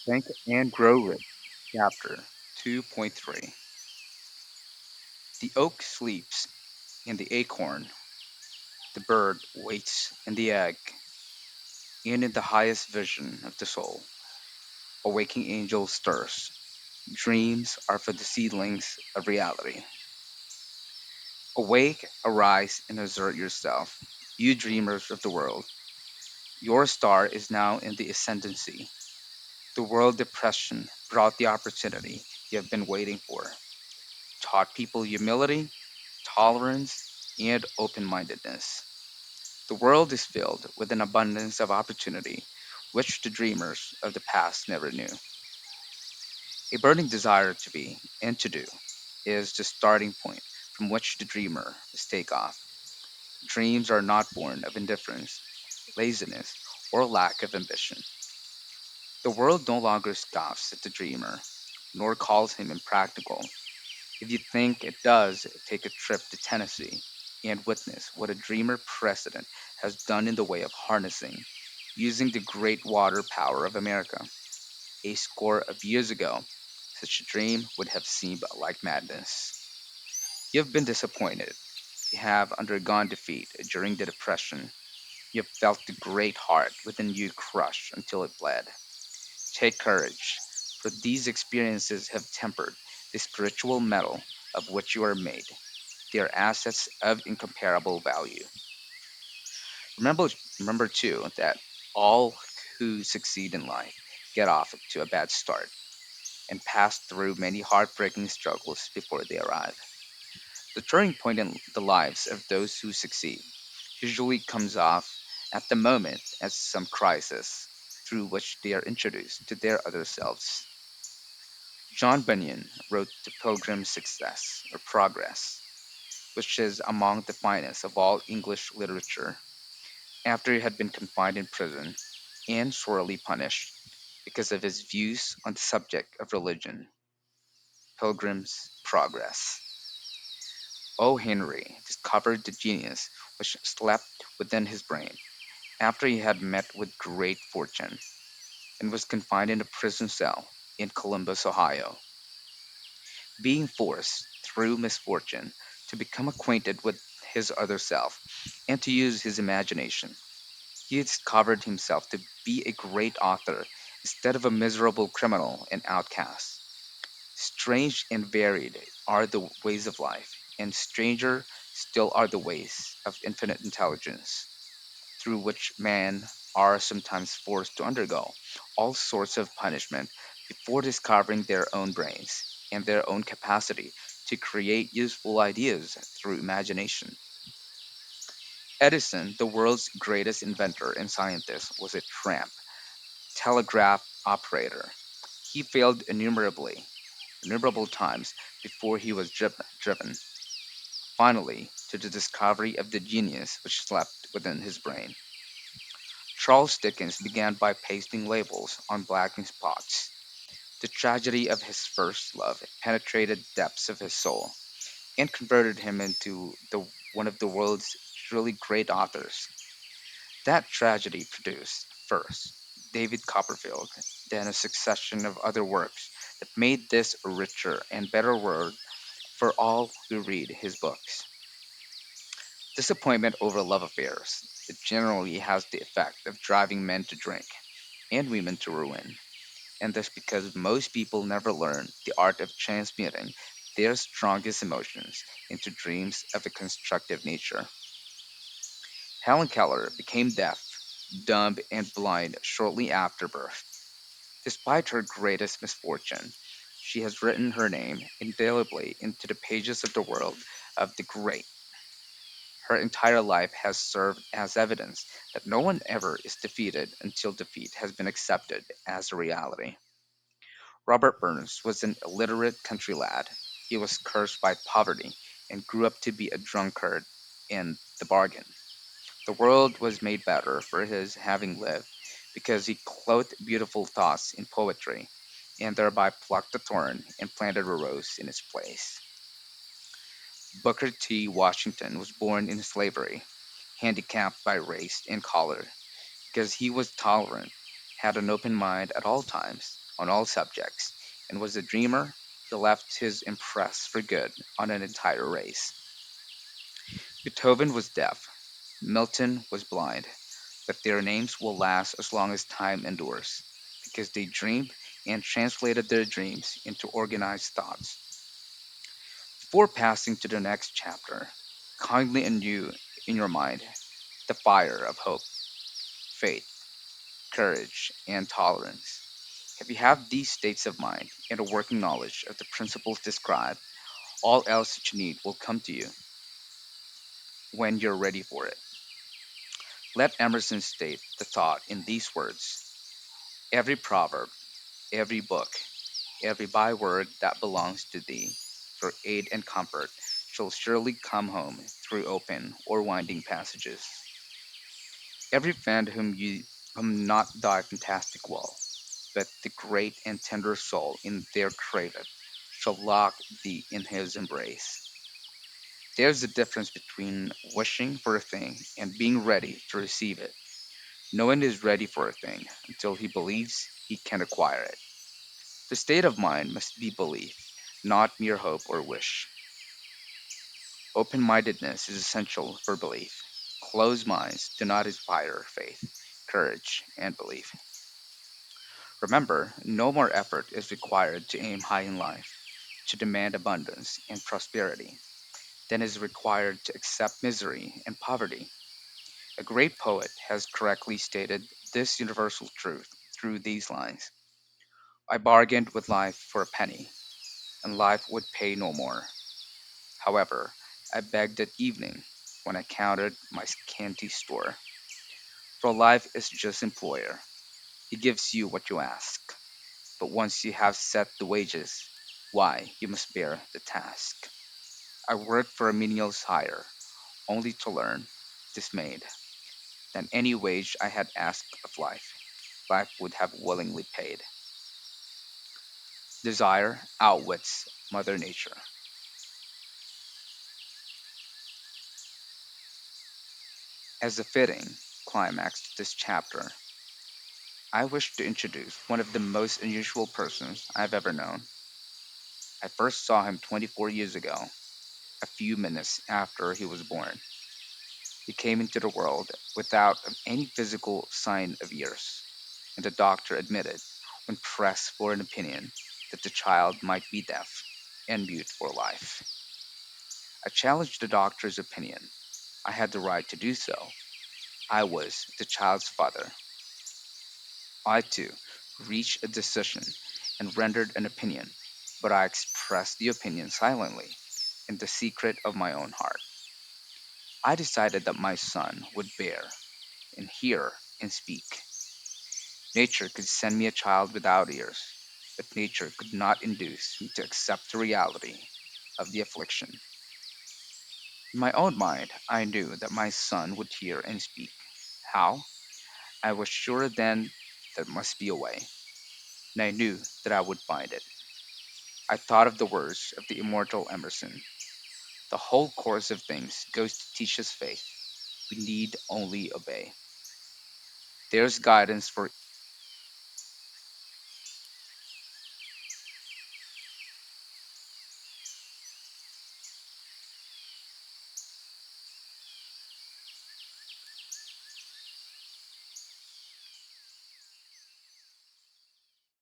Think and Grow Rich, Chapter 2.3. The oak sleeps in the acorn, the bird waits in the egg, and in the highest vision of the soul, a waking angel stirs. Dreams are for the seedlings of reality. Awake, arise, and assert yourself, you dreamers of the world. Your star is now in the ascendancy. The world depression brought the opportunity you have been waiting for, taught people humility, tolerance, and open mindedness. The world is filled with an abundance of opportunity which the dreamers of the past never knew. A burning desire to be and to do is the starting point from which the dreamer must take off. Dreams are not born of indifference, laziness, or lack of ambition. The world no longer scoffs at the dreamer, nor calls him impractical. If you think it does, take a trip to Tennessee and witness what a dreamer president has done in the way of harnessing, using the great water power of America. A score of years ago, such a dream would have seemed like madness. You have been disappointed. You have undergone defeat during the Depression. You have felt the great heart within you crush until it bled. Take courage, for these experiences have tempered the spiritual metal of which you are made. They are assets of incomparable value. Remember, remember too that all who succeed in life get off to a bad start and pass through many heartbreaking struggles before they arrive. The turning point in the lives of those who succeed usually comes off at the moment as some crisis through which they are introduced to their other selves. John Bunyan wrote The Pilgrim's Success or Progress, which is among the finest of all English literature, after he had been confined in prison and sorely punished because of his views on the subject of religion. Pilgrim's Progress. O. Henry discovered the genius which slept within his brain after he had met with great fortune and was confined in a prison cell in Columbus, Ohio. Being forced through misfortune to become acquainted with his other self and to use his imagination, he discovered himself to be a great author instead of a miserable criminal and outcast. Strange and varied are the ways of life, and stranger still are the ways of infinite intelligence, through which men are sometimes forced to undergo all sorts of punishment before discovering their own brains and their own capacity to create useful ideas through imagination. Edison, the world's greatest inventor and scientist, was a tramp, telegraph operator. He failed innumerable times before he was driven, finally, to the discovery of the genius which slept within his brain. Charles Dickens began by pasting labels on blacking spots. The tragedy of his first love penetrated the depths of his soul and converted him into one of the world's truly great authors. That tragedy produced, first, David Copperfield, then a succession of other works that made this a richer and better world for all who read his books. Disappointment over love affairs. It generally has the effect of driving men to drink and women to ruin, and this because most people never learn the art of transmuting their strongest emotions into dreams of a constructive nature. Helen Keller became deaf, dumb, and blind shortly after birth. Despite her greatest misfortune, she has written her name indelibly into the pages of the world of the great. Her entire life has served as evidence that no one ever is defeated until defeat has been accepted as a reality. Robert Burns was an illiterate country lad. He was cursed by poverty and grew up to be a drunkard in the bargain. The world was made better for his having lived because he clothed beautiful thoughts in poetry and thereby plucked a thorn and planted a rose in its place. Booker T. Washington was born in slavery, handicapped by race and color, because he was tolerant, had an open mind at all times. on all subjects, and was a dreamer. He left his impress for good on an entire race. Beethoven was deaf, Milton was blind, but their names will last as long as time endures, because they dreamed and translated their dreams into organized thoughts. Before passing to the next chapter, kindly imbue in your mind the fire of hope, faith, courage, and tolerance. If you have these states of mind and a working knowledge of the principles described, all else that you need will come to you when you're ready for it. Let Emerson state the thought in these words: every proverb, every book, every byword that belongs to thee, for aid and comfort, shall surely come home through open or winding passages. Every friend whom not thy fantastic wall, but the great and tender soul in there craveth, shall lock thee in his embrace. There's a difference between wishing for a thing and being ready to receive it. No one is ready for a thing until he believes he can acquire it. The state of mind must be belief, not mere hope or wish. Open mindedness is essential for belief. Closed minds do not inspire faith, courage, and belief. Remember, no more effort is required to aim high in life, to demand abundance and prosperity, than is required to accept misery and poverty. A great poet has correctly stated this universal truth through these lines: I bargained with life for a penny, and life would pay no more. However, I begged at evening, when I counted my scanty store. For life is just employer. He gives you what you ask. But once you have set the wages, why, you must bear the task. I worked for a menial hire, only to learn, dismayed, that any wage I had asked of life, life would have willingly paid. Desire outwits Mother Nature. As a fitting climax to this chapter, I wish to introduce one of the most unusual persons I've ever known. I first saw him 24 years ago, a few minutes after he was born. He came into the world without any physical sign of years, and the doctor admitted, when pressed for an opinion, that the child might be deaf and mute for life. I challenged the doctor's opinion. I had the right to do so. I was the child's father. I, too, reached a decision and rendered an opinion, but I expressed the opinion silently, in the secret of my own heart. I decided that my son would bear, and hear, and speak. Nature could send me a child without ears, but nature could not induce me to accept the reality of the affliction. In my own mind, I knew that my son would hear and speak. How? I was sure then there must be a way, and I knew that I would find it. I thought of the words of the immortal Emerson: the whole course of things goes to teach us faith. We need only obey. There's guidance for